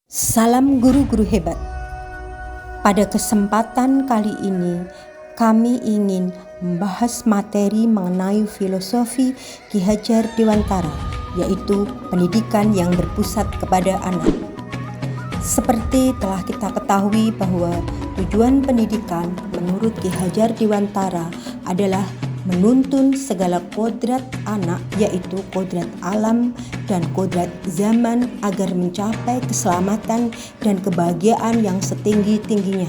Salam guru-guru hebat. Pada kesempatan kali ini kami ingin membahas materi mengenai filosofi Ki Hajar Dewantara, yaitu pendidikan yang berpusat kepada anak. Seperti telah kita ketahui bahwa tujuan pendidikan menurut Ki Hajar Dewantara adalah menuntun segala kodrat anak, yaitu kodrat alam dan kodrat zaman, agar mencapai keselamatan dan kebahagiaan yang setinggi-tingginya.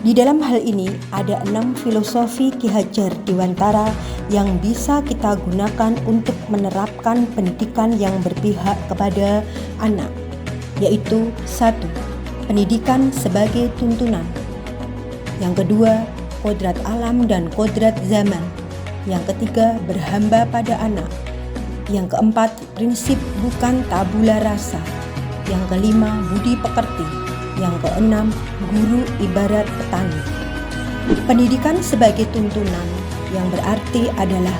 Di dalam hal ini ada 6 filosofi Ki Hajar Dewantara yang bisa kita gunakan untuk menerapkan pendidikan yang berpihak kepada anak, yaitu 1. Pendidikan sebagai tuntunan. Yang kedua, kodrat alam dan kodrat zaman. Yang ketiga, berhamba pada anak. Yang keempat, prinsip bukan tabula rasa. Yang kelima, budi pekerti. Yang keenam, guru ibarat petani. Pendidikan sebagai tuntunan yang berarti adalah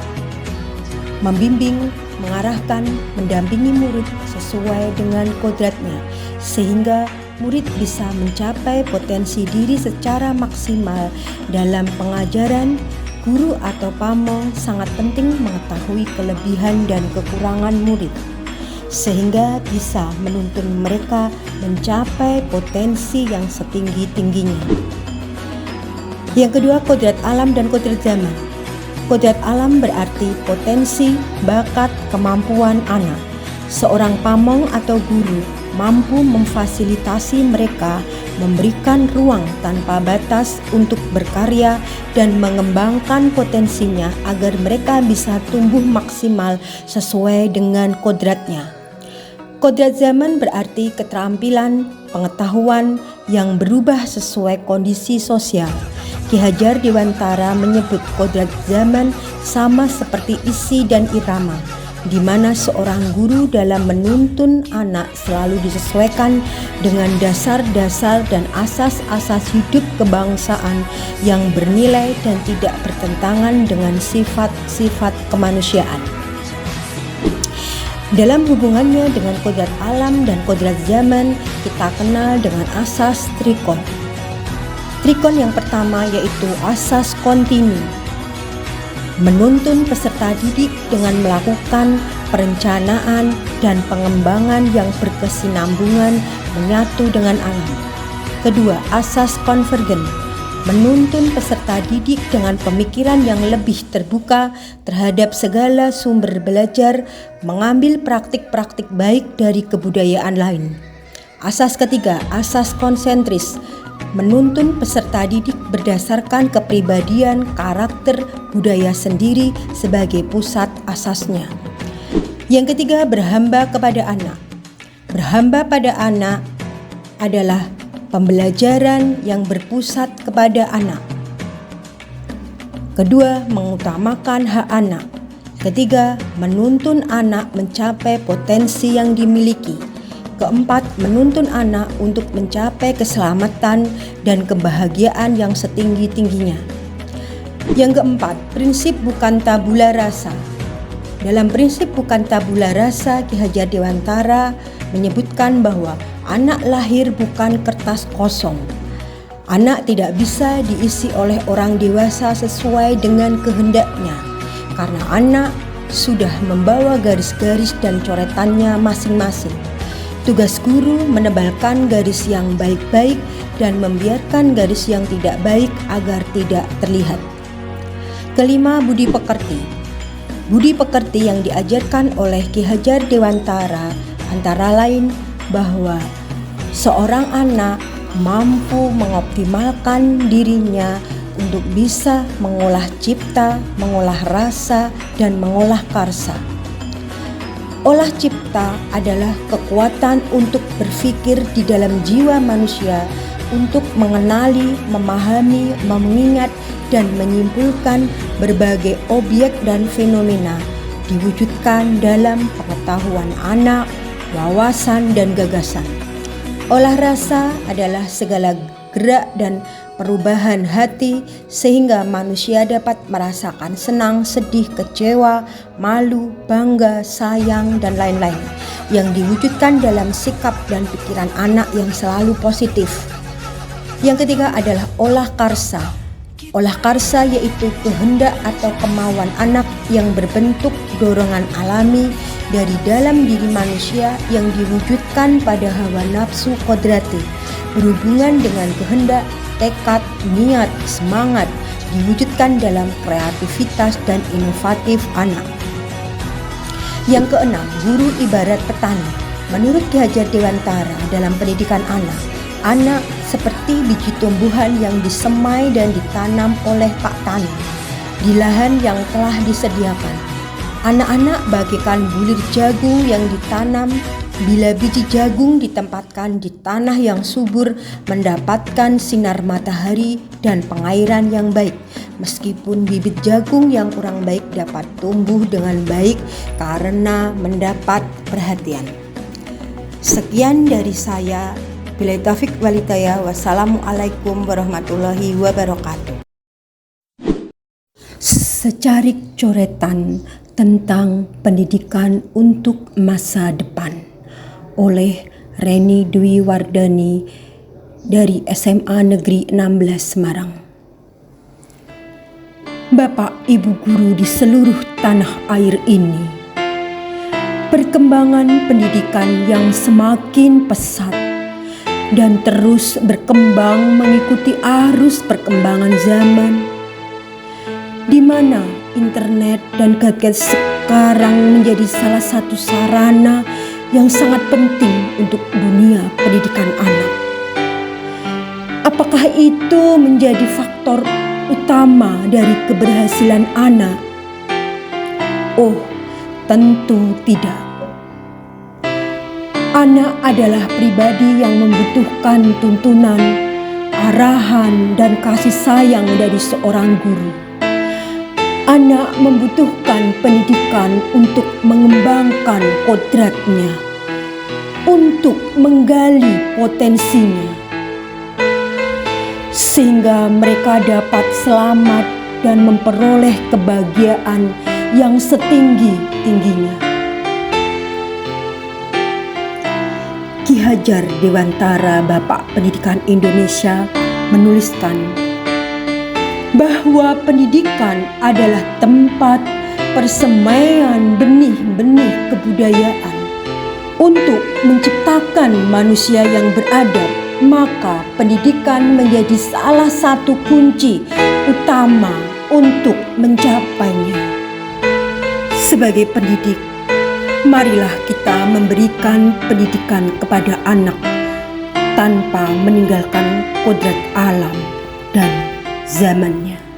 membimbing, mengarahkan, mendampingi murid sesuai dengan kodratnya, sehingga murid bisa mencapai potensi diri secara maksimal. Dalam pengajaran, guru atau pamong sangat penting mengetahui kelebihan dan kekurangan murid, sehingga bisa menuntun mereka mencapai potensi yang setinggi-tingginya. Yang kedua, kodrat alam dan kodrat zaman. Kodrat alam berarti potensi, bakat, kemampuan anak. Seorang pamong atau guru mampu memfasilitasi mereka, memberikan ruang tanpa batas untuk berkarya dan mengembangkan potensinya agar mereka bisa tumbuh maksimal sesuai dengan kodratnya. Kodrat zaman berarti keterampilan, pengetahuan yang berubah sesuai kondisi sosial. Ki Hajar Dewantara menyebut kodrat zaman sama seperti isi dan irama, di mana seorang guru dalam menuntun anak selalu disesuaikan dengan dasar-dasar dan asas-asas hidup kebangsaan yang bernilai dan tidak bertentangan dengan sifat-sifat kemanusiaan. Dalam hubungannya dengan kodrat alam dan kodrat zaman, kita kenal dengan asas trikon. Trikon yang pertama yaitu asas kontinu, menuntun peserta didik dengan melakukan perencanaan dan pengembangan yang berkesinambungan menyatu dengan alam. Kedua, asas konvergen, menuntun peserta didik dengan pemikiran yang lebih terbuka terhadap segala sumber belajar, mengambil praktik-praktik baik dari kebudayaan lain. Asas ketiga, asas konsentris, menuntun peserta didik berdasarkan kepribadian, karakter, budaya sendiri sebagai pusat asasnya. Yang ketiga, berhamba kepada anak. Berhamba pada anak adalah pembelajaran yang berpusat kepada anak. Kedua, mengutamakan hak anak. Ketiga, menuntun anak mencapai potensi yang dimiliki. Keempat, menuntun anak untuk mencapai keselamatan dan kebahagiaan yang setinggi-tingginya. Yang keempat, prinsip bukan tabula rasa. Dalam prinsip bukan tabula rasa, Ki Hajar Dewantara menyebutkan bahwa anak lahir bukan kertas kosong. Anak tidak bisa diisi oleh orang dewasa sesuai dengan kehendaknya, karena anak sudah membawa garis-garis dan coretannya masing-masing. Tugas guru menebalkan garis yang baik-baik dan membiarkan garis yang tidak baik agar tidak terlihat. Kelima, budi pekerti. Budi pekerti yang diajarkan oleh Ki Hajar Dewantara antara lain bahwa seorang anak mampu mengoptimalkan dirinya untuk bisa mengolah cipta, mengolah rasa, dan mengolah karsa. Olah cipta adalah kekuatan untuk berpikir di dalam jiwa manusia, untuk mengenali, memahami, mengingat, dan menyimpulkan berbagai objek dan fenomena, diwujudkan dalam pengetahuan anak, wawasan, dan gagasan. Olah rasa adalah segala gerak dan perubahan hati sehingga manusia dapat merasakan senang, sedih, kecewa, malu, bangga, sayang, dan lain-lain. yang diwujudkan dalam sikap dan pikiran anak yang selalu positif. Yang ketiga adalah olah karsa. Olah karsa yaitu kehendak atau kemauan anak yang berbentuk dorongan alami dari dalam diri manusia yang diwujudkan pada hawa nafsu kodrati, berhubungan dengan kehendak, tekad, niat, semangat, diwujudkan dalam kreativitas dan inovatif anak. Yang keenam, guru ibarat petani. Menurut Ki Hajar Dewantara dalam pendidikan anak seperti biji tumbuhan yang disemai dan ditanam oleh Pak Tani di lahan yang telah disediakan. Anak-anak bagaikan bulir jagung yang ditanam. Bila biji jagung ditempatkan di tanah yang subur, mendapatkan sinar matahari dan pengairan yang baik. Meskipun bibit jagung yang kurang baik dapat tumbuh dengan baik karena mendapat perhatian. Sekian dari saya. Billahi taufiq wal hidayah. Wassalamualaikum warahmatullahi wabarakatuh. Secarik coretan tentang pendidikan untuk masa depan oleh Reni Dwi Wardani dari SMA Negeri 16 Semarang. Bapak Ibu guru di seluruh tanah air ini, perkembangan pendidikan yang semakin pesat dan terus berkembang mengikuti arus perkembangan zaman, di mana internet dan gadget sekarang menjadi salah satu sarana yang sangat penting untuk dunia pendidikan anak. Apakah itu menjadi faktor utama dari keberhasilan anak? Oh, tentu tidak. Anak adalah pribadi yang membutuhkan tuntunan, arahan, dan kasih sayang dari seorang guru. Anak membutuhkan pendidikan untuk mengembangkan kodratnya, untuk menggali potensinya, sehingga mereka dapat selamat dan memperoleh kebahagiaan yang setinggi-tingginya. Ki Hajar Dewantara, Bapak Pendidikan Indonesia, menuliskan bahwa pendidikan adalah tempat persemaian benih-benih kebudayaan untuk menciptakan manusia yang beradab. Maka pendidikan menjadi salah satu kunci utama untuk mencapainya. Sebagai pendidik, marilah kita memberikan pendidikan kepada anak tanpa meninggalkan kodrat alam dan zamannya.